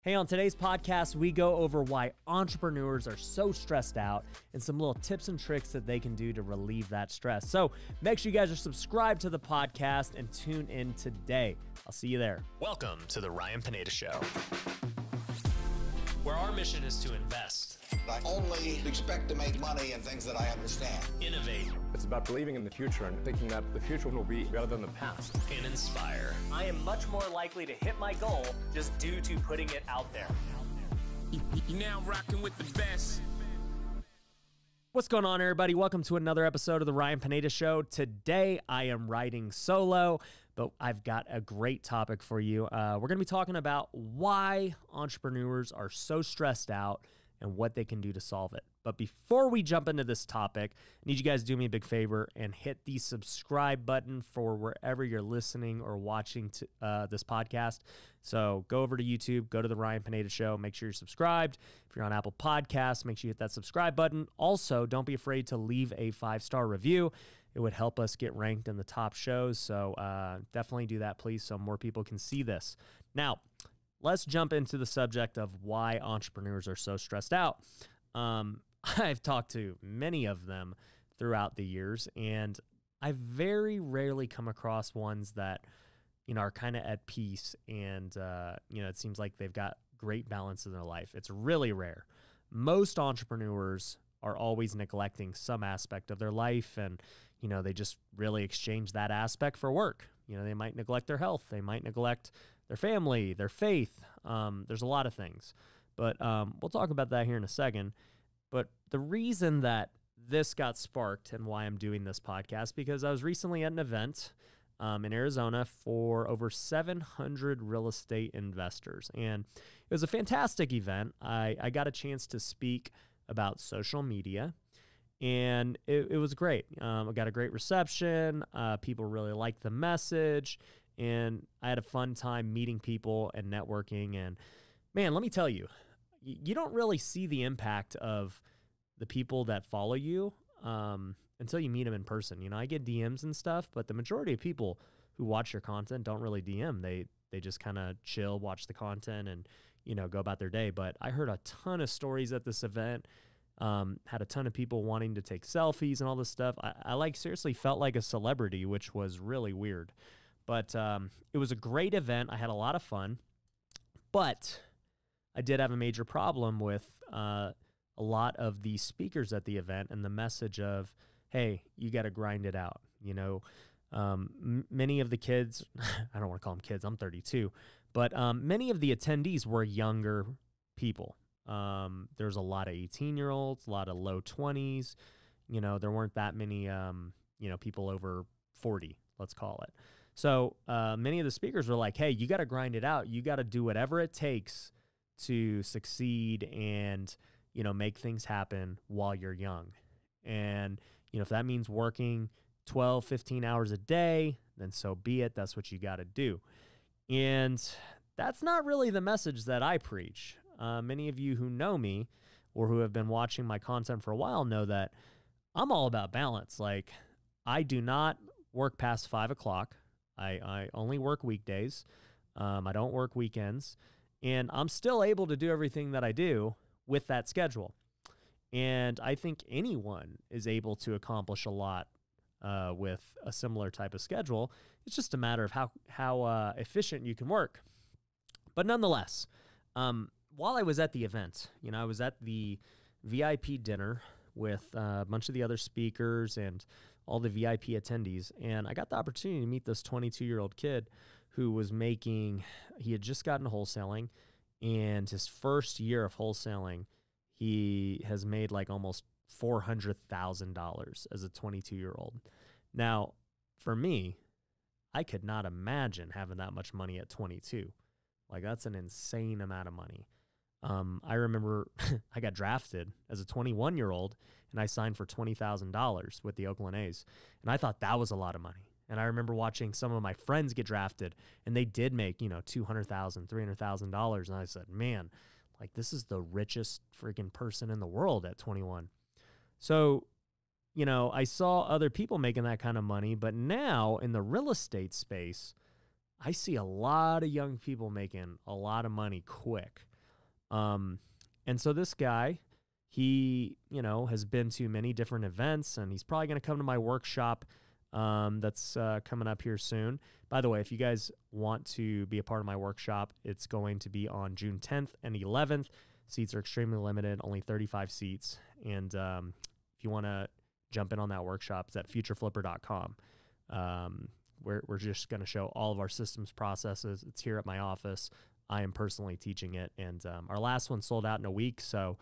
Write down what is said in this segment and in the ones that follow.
Hey, on today's podcast, we go over why entrepreneurs are so stressed out and some little tips and tricks that they can do to relieve that stress. So make sure you guys are subscribed to the podcast and tune in today. I'll see you there. Welcome to the Ryan Pineda Show, where our mission is to invest, I only expect to make money in things that I understand. innovate, It's about believing in the future and thinking that the future will be better than the past. and inspire. I am much more likely to hit my goal just due to putting it out there. You now rocking with the best. What's going on, everybody? Welcome to another episode of the Ryan Pineda Show. Today, I am riding solo, but I've got a great topic for you. We're going to be talking about why entrepreneurs are so stressed out and what they can do to solve it. But before we jump into this topic, I need you guys to do me a big favor and hit the subscribe button for wherever you're listening or watching this podcast. So go over to YouTube, go to the Ryan Pineda Show, make sure you're subscribed. If you're on Apple Podcasts, make sure you hit that subscribe button. Also, don't be afraid to leave a 5-star review. It would help us get ranked in the top shows. So definitely do that, please, so more people can see this. Now, let's jump into the subject of why entrepreneurs are so stressed out. I've talked to many of them throughout the years, and I very rarely come across ones that, are kind of at peace and, it seems like they've got great balance in their life. It's really rare. Most entrepreneurs are always neglecting some aspect of their life, and, they just really exchange that aspect for work. They might neglect their health. They might neglect their family, their faith. There's a lot of things, but we'll talk about that here in a second. But the reason that this got sparked and why I'm doing this podcast, because I was recently at an event in Arizona for over 700 real estate investors. And it was a fantastic event. I got a chance to speak about social media, and it was great. I got a great reception. People really liked the message, and I had a fun time meeting people and networking. And man, let me tell you, you don't really see the impact of the people that follow you until you meet them in person. I get DMs and stuff, but the majority of people who watch your content don't really DM. They just kind of chill, watch the content, and go about their day. But I heard a ton of stories at this event. Had a ton of people wanting to take selfies and all this stuff. I seriously felt like a celebrity, which was really weird. But it was a great event. I had a lot of fun, but I did have a major problem with a lot of the speakers at the event and the message of, hey, you got to grind it out. Many of the kids, I don't want to call them kids, I'm 32, but many of the attendees were younger people. There's a lot of 18-year-olds, a lot of low 20s. There weren't that many, people over 40, let's call it. So many of the speakers were like, hey, you got to grind it out. You got to do whatever it takes to succeed and, make things happen while you're young. And, if that means working 12, 15 hours a day, then so be it. That's what you got to do. And that's not really the message that I preach. Many of you who know me or who have been watching my content for a while know that I'm all about balance. Like, I do not work past 5 o'clock. I only work weekdays. I don't work weekends. And I'm still able to do everything that I do with that schedule. And I think anyone is able to accomplish a lot with a similar type of schedule. It's just a matter of how efficient you can work. But nonetheless, while I was at the event, I was at the VIP dinner with a bunch of the other speakers and all the VIP attendees, and I got the opportunity to meet this 22-year-old kid who was he had just gotten wholesaling, and his first year of wholesaling, he has made like almost $400,000 as a 22-year-old. Now, for me, I could not imagine having that much money at 22. Like, that's an insane amount of money. I remember I got drafted as a 21-year-old, and I signed for $20,000 with the Oakland A's, and I thought that was a lot of money. And I remember watching some of my friends get drafted, and they did make, $200,000, $300,000, and I said, man, like, this is the richest freaking person in the world at 21. So, I saw other people making that kind of money, but now in the real estate space, I see a lot of young people making a lot of money quick. And so this guy, he, has been to many different events, and he's probably going to come to my workshop that's coming up here soon. By the way, if you guys want to be a part of my workshop, it's going to be on June 10th and 11th. Seats are extremely limited, only 35 seats. And if you want to jump in on that workshop, it's at futureflipper.com. We're just going to show all of our systems processes. It's here at my office. I am personally teaching it. And our last one sold out in a week. So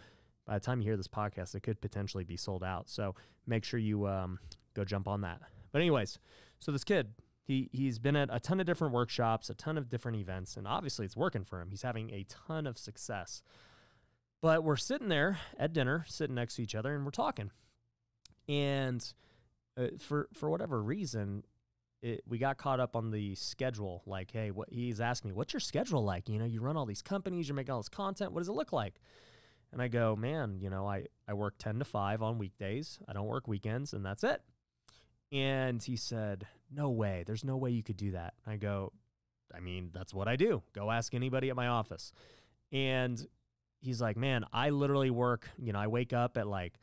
by the time you hear this podcast, it could potentially be sold out. So make sure you go jump on that. But anyways, so this kid, he's been at a ton of different workshops, a ton of different events, and obviously it's working for him. He's having a ton of success. But we're sitting there at dinner, sitting next to each other, and we're talking. And for whatever reason, we got caught up on the schedule. Like, hey, he's asking me, what's your schedule like? You run all these companies, you're making all this content. What does it look like? And I go, man, I work 10 to 5 on weekdays. I don't work weekends, and that's it. And he said, no way. There's no way you could do that. I go, I mean, that's what I do. Go ask anybody at my office. And he's like, man, I literally work, I wake up at like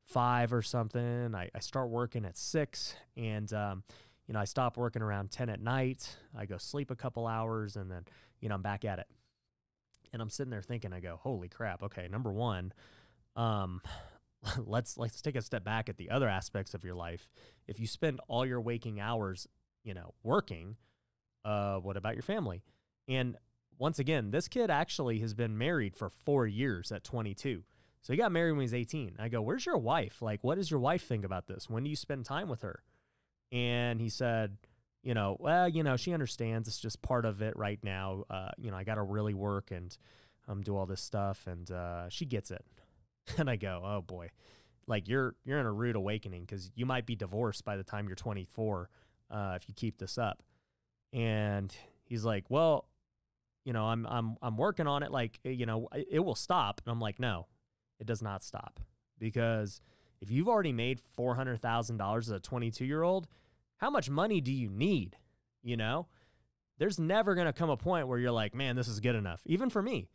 5 or something. I start working at 6, and, I stop working around 10 at night. I go sleep a couple hours, and then, I'm back at it. And I'm sitting there thinking, I go, holy crap. Okay, number one, let's take a step back at the other aspects of your life. If you spend all your waking hours, working, what about your family? And once again, this kid actually has been married for 4 years at 22. So he got married when he was 18. I go, where's your wife? Like, what does your wife think about this? When do you spend time with her? And he said, well, she understands. It's just part of it right now. I got to really work and do all this stuff, and she gets it. And I go, oh boy, like you're in a rude awakening, because you might be divorced by the time you're 24 if you keep this up. And he's like, well, I'm working on it. Like, it will stop. And I'm like, no, it does not stop, because if you've already made $400,000 as a 22-year-old, how much money do you need? There's never going to come a point where you're like, man, this is good enough. Even for me,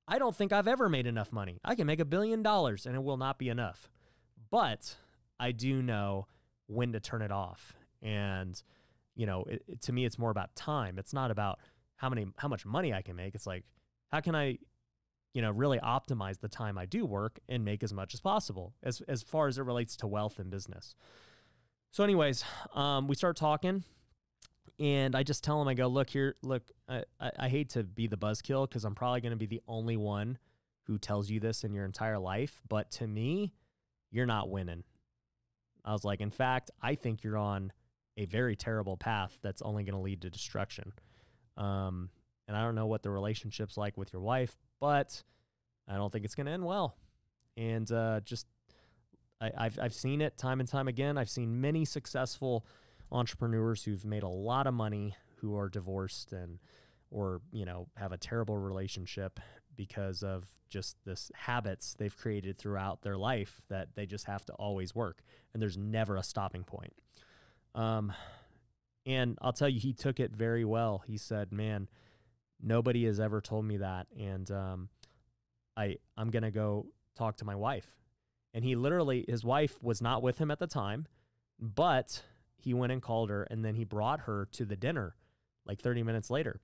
I don't think I've ever made enough money. I can make $1 billion and it will not be enough. But I do know when to turn it off. And, to me, it's more about time. It's not about how much money I can make. It's like, how can I, really optimize the time I do work and make as much as possible as far as it relates to wealth and business. So anyways, we start talking, and I just tell him, I go, look, I hate to be the buzzkill, because I'm probably going to be the only one who tells you this in your entire life. But to me, you're not winning. I was like, in fact, I think you're on a very terrible path that's only going to lead to destruction. And I don't know what the relationship's like with your wife, but I don't think it's going to end well. And I've seen it time and time again. I've seen many successful entrepreneurs who've made a lot of money who are divorced or have a terrible relationship because of just this habits they've created throughout their life that they just have to always work, and there's never a stopping point. And I'll tell you, he took it very well. He said, man, nobody has ever told me that. And I'm going to go talk to my wife. And his wife was not with him at the time, but he went and called her, and then he brought her to the dinner like 30 minutes later.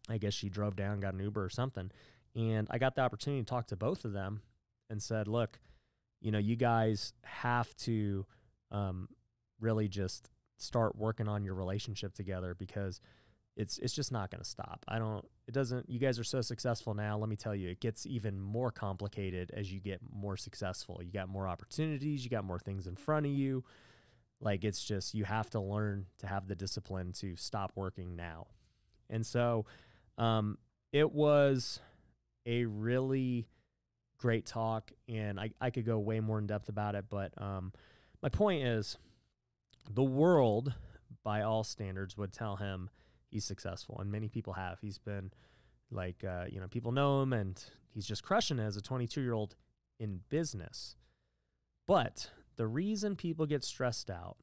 I guess she drove down, got an Uber or something. And I got the opportunity to talk to both of them and said, look, you guys have to really just start working on your relationship together, because it's just not going to stop. You guys are so successful now. Let me tell you, it gets even more complicated as you get more successful. You got more opportunities, you got more things in front of you. Like, it's just, you have to learn to have the discipline to stop working now. And so, it was a really great talk, and I could go way more in depth about it. But, my point is, the world, by all standards, would tell him he's successful, and many people have. He's been like, people know him, and he's just crushing it as a 22-year-old in business. But the reason people get stressed out,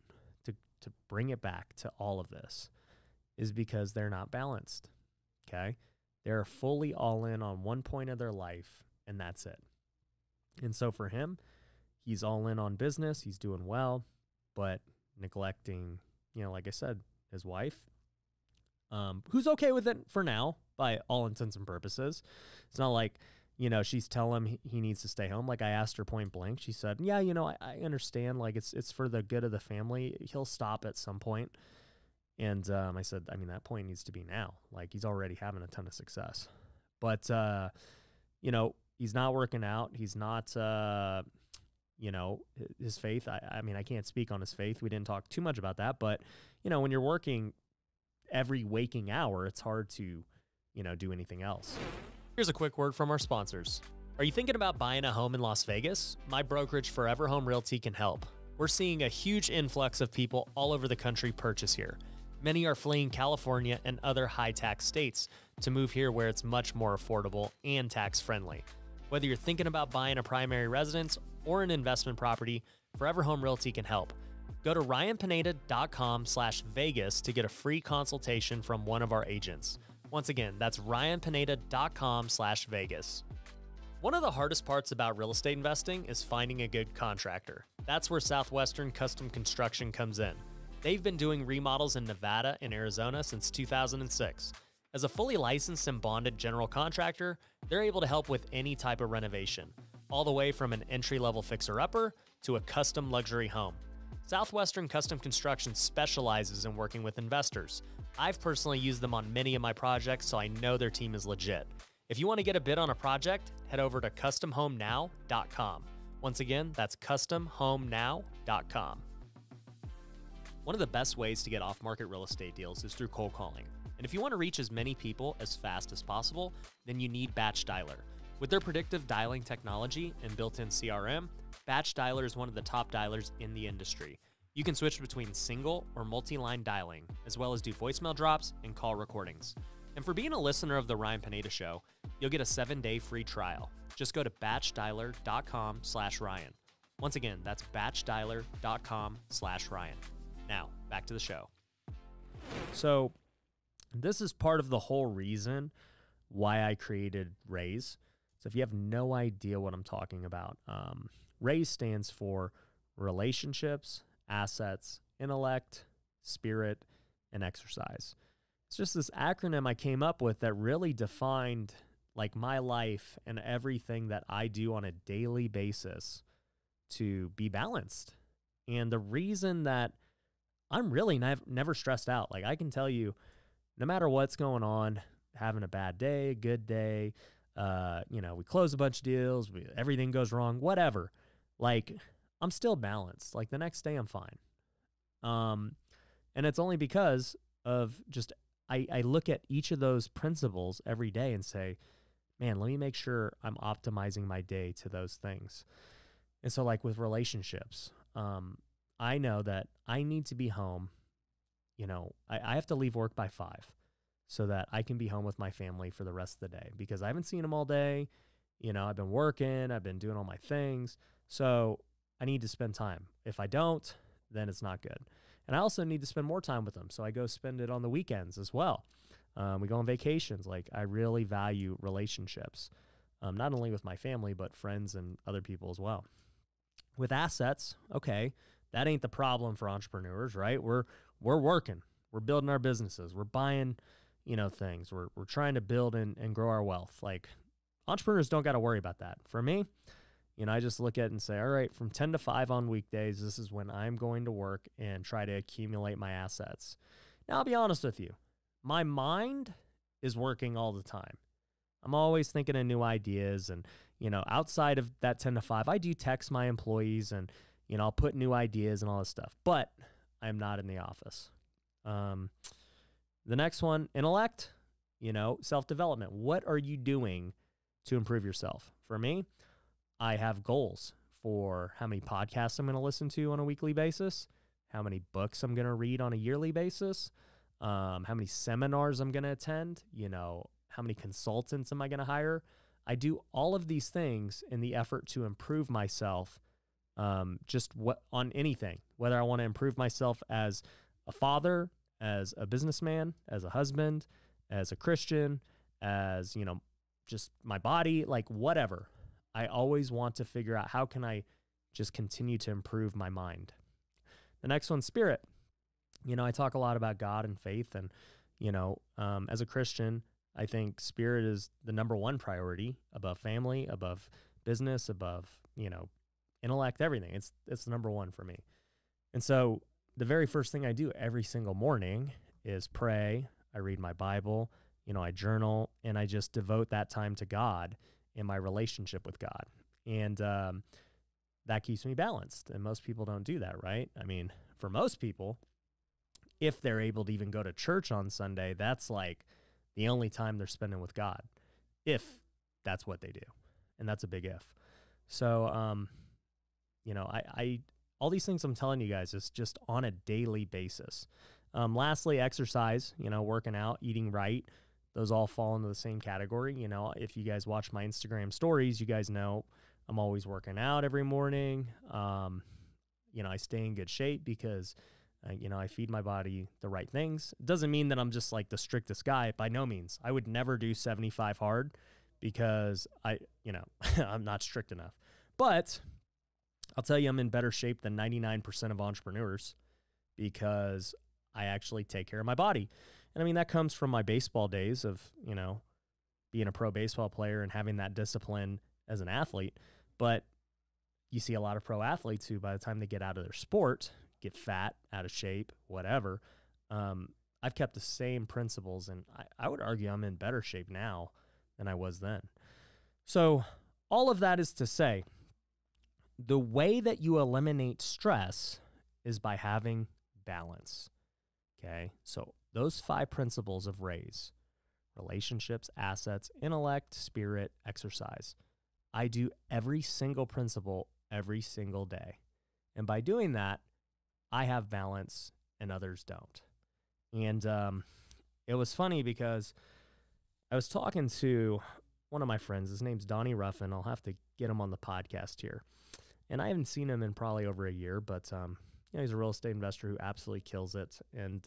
to bring it back to all of this, is because they're not balanced, okay? They're fully all in on one point of their life, and that's it. And so for him, he's all in on business. He's doing well, but neglecting, like I said, his wife, who's okay with it for now by all intents and purposes. It's not like, she's telling him he needs to stay home. Like I asked her point blank. She said, yeah, I understand. Like it's for the good of the family. He'll stop at some point. And I said, that point needs to be now. Like he's already having a ton of success. But, he's not working out. He's not, his faith. I can't speak on his faith. We didn't talk too much about that. But, when you're working every waking hour, it's hard to, do anything else. Here's a quick word from our sponsors. Are you thinking about buying a home in Las Vegas? My brokerage, Forever Home Realty, can help. We're seeing a huge influx of people all over the country purchase here. Many are fleeing California and other high-tax states to move here where it's much more affordable and tax-friendly. Whether you're thinking about buying a primary residence or an investment property, Forever Home Realty can help. Go to ryanpineda.com/Vegas to get a free consultation from one of our agents. Once again, that's ryanpineda.com/Vegas. One of the hardest parts about real estate investing is finding a good contractor. That's where Southwestern Custom Construction comes in. They've been doing remodels in Nevada and Arizona since 2006. As a fully licensed and bonded general contractor, they're able to help with any type of renovation, all the way from an entry-level fixer-upper to a custom luxury home. Southwestern Custom Construction specializes in working with investors. I've personally used them on many of my projects, so I know their team is legit. If you want to get a bid on a project, head over to customhomenow.com. Once again, that's customhomenow.com. One of the best ways to get off-market real estate deals is through cold calling. And if you want to reach as many people as fast as possible, then you need Batch Dialer. With their predictive dialing technology and built-in CRM, Batch Dialer is one of the top dialers in the industry. You can switch between single or multi-line dialing, as well as do voicemail drops and call recordings. And for being a listener of The Ryan Pineda Show, you'll get a 7-day free trial. Just go to batchdialer.com/Ryan. Once again, that's batchdialer.com/Ryan. Now, back to the show. So this is part of the whole reason why I created RAISE. So if you have no idea what I'm talking about, RAISE stands for relationships, assets, intellect, spirit, and exercise. It's just this acronym I came up with that really defined like my life and everything that I do on a daily basis to be balanced. And the reason that I'm really never stressed out. Like I can tell you, no matter what's going on, having a bad day, good day, we close a bunch of deals, everything goes wrong, whatever. Like I'm still balanced. Like the next day I'm fine. And it's only because of just, I look at each of those principles every day and say, man, let me make sure I'm optimizing my day to those things. And so like with relationships, I know that I need to be home. I have to leave work by 5 so that I can be home with my family for the rest of the day because I haven't seen them all day. I've been working, I've been doing all my things. So I need to spend time. If I don't, then it's not good. And I also need to spend more time with them. So I go spend it on the weekends as well. We go on vacations. Like I really value relationships, not only with my family, but friends and other people as well. With assets, okay, that ain't the problem for entrepreneurs, right? We're working, we're building our businesses, we're buying, things. We're trying to build and grow our wealth. Like entrepreneurs don't got to worry about that. For me, I just look at it and say, all right, from 10 to 5 on weekdays, this is when I'm going to work and try to accumulate my assets. Now, I'll be honest with you. My mind is working all the time. I'm always thinking of new ideas. And, outside of that 10 to 5, I do text my employees and, I'll put new ideas and all this stuff. But I'm not in the office. The next one, intellect, self-development. What are you doing to improve yourself? For me, I have goals for how many podcasts I'm going to listen to on a weekly basis, how many books I'm going to read on a yearly basis, how many seminars I'm going to attend, how many consultants am I going to hire? I do all of these things in the effort to improve myself, on anything, whether I want to improve myself as a father, as a businessman, as a husband, as a Christian, as, just my body, like whatever. I always want to figure out how can I just continue to improve my mind. The next one's spirit. I talk a lot about God and faith, and, as a Christian, I think spirit is the number one priority above family, above business, above, intellect, everything. It's the number one for me. And so the very first thing I do every single morning is pray. I read my Bible, I journal, and I just devote that time to God and my relationship with God. And that keeps me balanced. And most people don't do that, right? I mean, for most people, if they're able to even go to church on Sunday, that's like the only time they're spending with God, if that's what they do. And that's a big if. So, I all these things I'm telling you guys is just on a daily basis. Lastly, exercise, working out, eating right. Those all fall into the same category. If you guys watch my Instagram stories, you guys know I'm always working out every morning. I stay in good shape because, I feed my body the right things. It doesn't mean that I'm just like the strictest guy, by no means. I would never do 75 hard because I'm not strict enough. But I'll tell you, I'm in better shape than 99% of entrepreneurs because I actually take care of my body. And I mean, that comes from my baseball days of, being a pro baseball player and having that discipline as an athlete. But you see a lot of pro athletes who, by the time they get out of their sport, get fat, out of shape, whatever. I've kept the same principles, and I would argue I'm in better shape now than I was then. So all of that is to say, the way that you eliminate stress is by having balance. Okay, so those 5 principles of RAISE: relationships, assets, intellect, spirit, exercise. I do every single principle every single day. And by doing that, I have balance and others don't. And it was funny because I was talking to one of my friends. His name's Donnie Ruffin. I'll have to get him on the podcast here. And I haven't seen him in probably over a year, but he's a real estate investor who absolutely kills it. And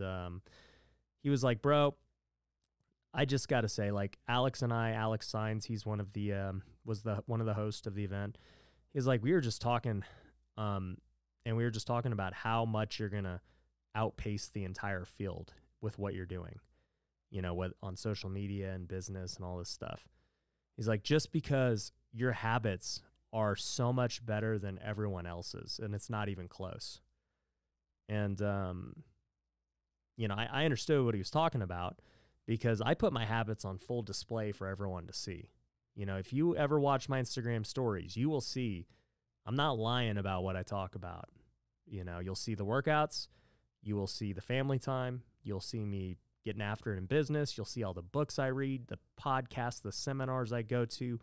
he was like, bro, I just got to say, like, Alex Sines, he's one of the one of the hosts of the event. He's like, we were just talking, and we were just talking about how much you're gonna outpace the entire field with what you're doing, on social media and business and all this stuff. He's like, just because your habits are so much better than everyone else's, and it's not even close. And I understood what he was talking about, because I put my habits on full display for everyone to see. If you ever watch my Instagram stories, you will see I'm not lying about what I talk about. You'll see the workouts, you will see the family time, you'll see me getting after it in business, you'll see all the books I read, the podcasts, the seminars I go to,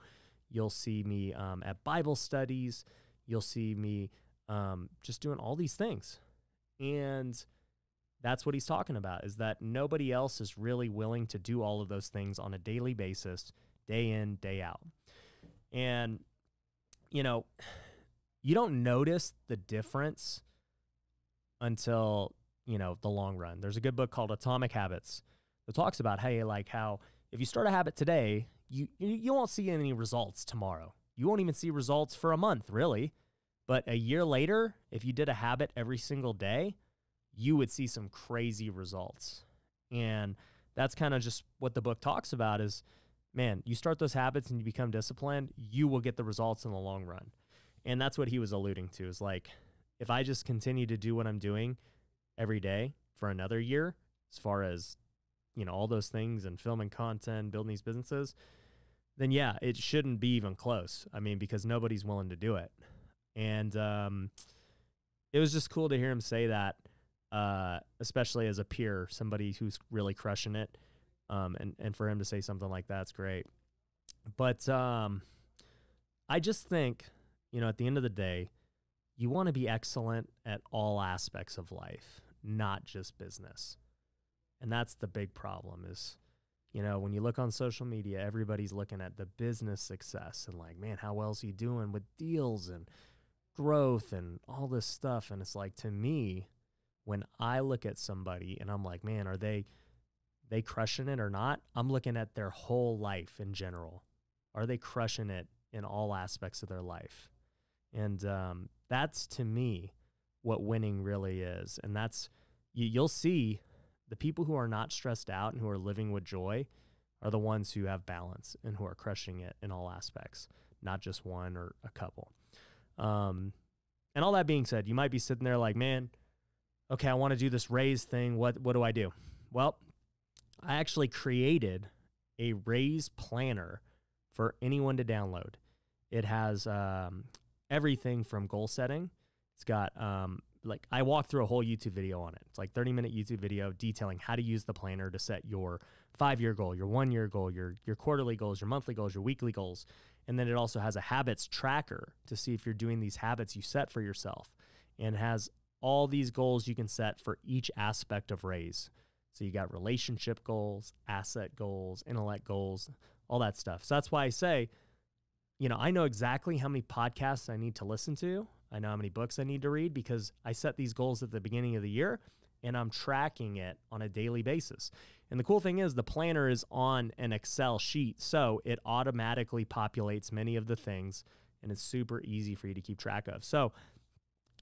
you'll see me at Bible studies, you'll see me just doing all these things. And that's what he's talking about, is that nobody else is really willing to do all of those things on a daily basis, day in, day out. And, you don't notice the difference until, the long run. There's a good book called Atomic Habits that talks about, hey, like how if you start a habit today, you won't see any results tomorrow. You won't even see results for a month, really. But a year later, if you did a habit every single day, you would see some crazy results. And that's kind of just what the book talks about is, man, you start those habits and you become disciplined, you will get the results in the long run. And that's what he was alluding to, is like, if I just continue to do what I'm doing every day for another year, as far as, all those things and filming content, building these businesses, then yeah, it shouldn't be even close. I mean, because nobody's willing to do it. And it was just cool to hear him say that, especially as a peer, somebody who's really crushing it. And for him to say something like that's great. But I just think, at the end of the day, you want to be excellent at all aspects of life, not just business. And that's the big problem is, when you look on social media, everybody's looking at the business success and like, man, how well is he doing with deals and growth and all this stuff? And it's like, to me, when I look at somebody and I'm like, man, are they they crushing it or not? I'm looking at their whole life in general. Are they crushing it in all aspects of their life? And that's, to me, what winning really is. And that's, you'll see the people who are not stressed out and who are living with joy are the ones who have balance and who are crushing it in all aspects, not just one or a couple. And all that being said, you might be sitting there like, man, okay, I want to do this raise thing. What do I do? Well, I actually created a raise planner for anyone to download. It has everything from goal setting. It's got, like, I walked through a whole YouTube video on it. It's like 30-minute YouTube video detailing how to use the planner to set your 5-year goal, your 1-year goal, your quarterly goals, your monthly goals, your weekly goals. And then it also has a habits tracker to see if you're doing these habits you set for yourself, and has all these goals you can set for each aspect of raise. So you got relationship goals, asset goals, intellect goals, all that stuff. So that's why I say, you know, I know exactly how many podcasts I need to listen to. I know how many books I need to read, because I set these goals at the beginning of the year and I'm tracking it on a daily basis. And the cool thing is the planner is on an Excel sheet, so it automatically populates many of the things, and it's super easy for you to keep track of. So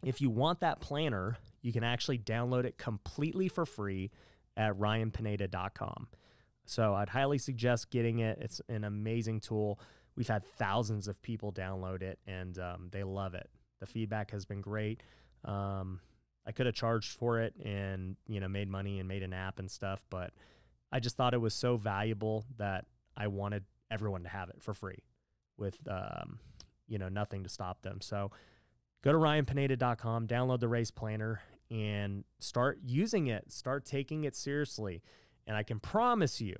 if you want that planner, you can actually download it completely for free at ryanpineda.com. So I'd highly suggest getting it. It's an amazing tool. We've had thousands of people download it, and they love it. The feedback has been great. I could have charged for it and, you know, made money and made an app and stuff, but I just thought it was so valuable that I wanted everyone to have it for free with, you know, nothing to stop them. So go to ryanpineda.com, download the race planner, and start using it. Start taking it seriously. And I can promise you,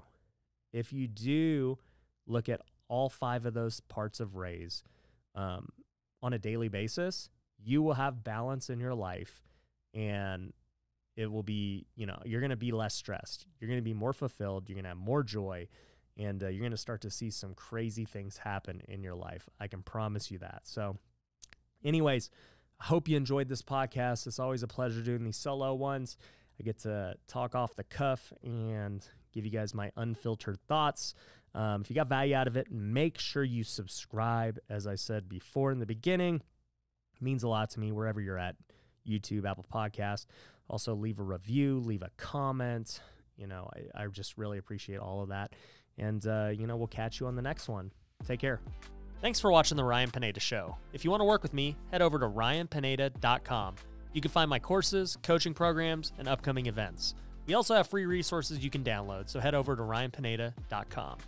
if you do look at all 5 of those parts of raise on a daily basis, you will have balance in your life, and it will be, you know, you're going to be less stressed. You're going to be more fulfilled. You're going to have more joy, and you're going to start to see some crazy things happen in your life. I can promise you that. So anyways, I hope you enjoyed this podcast. It's always a pleasure doing these solo ones. I get to talk off the cuff and give you guys my unfiltered thoughts. If you got value out of it, make sure you subscribe. As I said before in the beginning, it means a lot to me wherever you're at, YouTube, Apple Podcast. Also, leave a review, leave a comment. You know, I just really appreciate all of that. And, you know, we'll catch you on the next one. Take care. Thanks for watching The Ryan Pineda Show. If you want to work with me, head over to ryanpineda.com. You can find my courses, coaching programs, and upcoming events. We also have free resources you can download, so head over to ryanpineda.com.